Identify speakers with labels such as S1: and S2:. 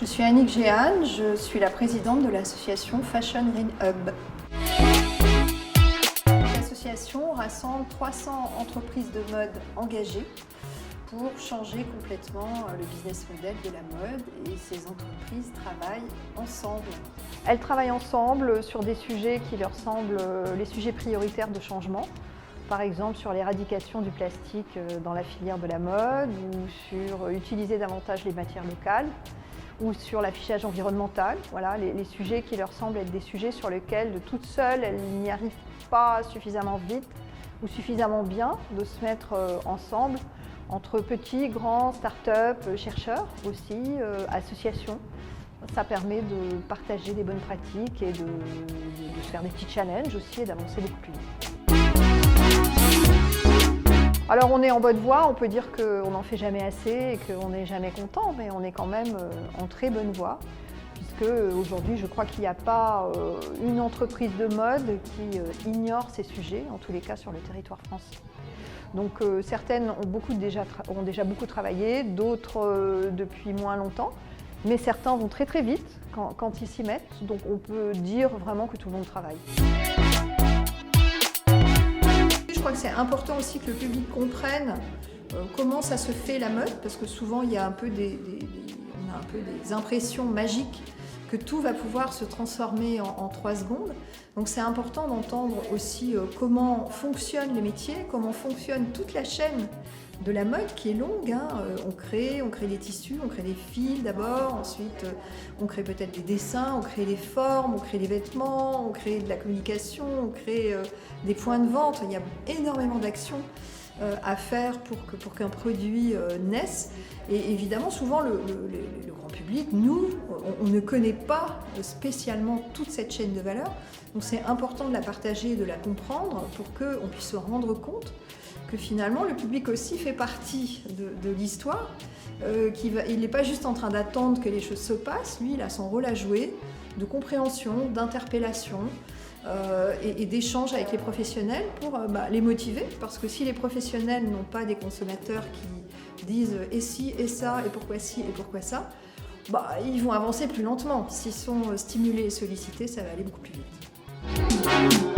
S1: Je suis Annick Géane, je suis la présidente de l'association Fashion Green Hub. L'association rassemble 300 entreprises de mode engagées pour changer complètement le business model de la mode, et ces entreprises travaillent ensemble.
S2: Elles travaillent ensemble sur des sujets qui leur semblent les sujets prioritaires de changement. Par exemple sur l'éradication du plastique dans la filière de la mode, ou sur utiliser davantage les matières locales, ou sur l'affichage environnemental. Voilà, les sujets qui leur semblent être des sujets sur lesquels, de toutes seules, elles n'y arrivent pas suffisamment vite ou suffisamment bien de se mettre ensemble, entre petits, grands, start-up, chercheurs aussi, associations. Ça permet de partager des bonnes pratiques et de se faire des petits challenges aussi et d'avancer beaucoup plus vite. Alors on est en bonne voie, on peut dire qu'on n'en fait jamais assez et qu'on n'est jamais content, mais on est quand même en très bonne voie, puisque aujourd'hui je crois qu'il n'y a pas une entreprise de mode qui ignore ces sujets, en tous les cas sur le territoire français. Donc certaines ont déjà beaucoup travaillé, d'autres depuis moins longtemps, mais certains vont très très vite quand ils s'y mettent, donc on peut dire vraiment que tout le monde travaille.
S1: Je crois que c'est important aussi que le public comprenne comment ça se fait la mode, parce que souvent il y a un peu on a un peu des impressions magiques que tout va pouvoir se transformer en 3 secondes. Donc c'est important d'entendre aussi comment fonctionnent les métiers, comment fonctionne toute la chaîne de la mode qui est longue. On crée des tissus, on crée des fils d'abord, ensuite on crée peut-être des dessins, on crée des formes, on crée des vêtements, on crée de la communication, on crée des points de vente. Il y a énormément d'actions à faire pour qu'un produit naisse. Et évidemment, souvent, le grand public, nous, on ne connaît pas spécialement toute cette chaîne de valeur. Donc c'est important de la partager, de la comprendre pour qu'on puisse se rendre compte que finalement, le public aussi fait partie de l'histoire. Il n'est pas juste en train d'attendre que les choses se passent. Lui, il a son rôle à jouer de compréhension, d'interpellation, et d'échanges avec les professionnels pour les motiver, parce que si les professionnels n'ont pas des consommateurs qui disent « et si, et ça, et pourquoi ci, et pourquoi ça », ils vont avancer plus lentement. S'ils sont stimulés et sollicités, ça va aller beaucoup plus vite.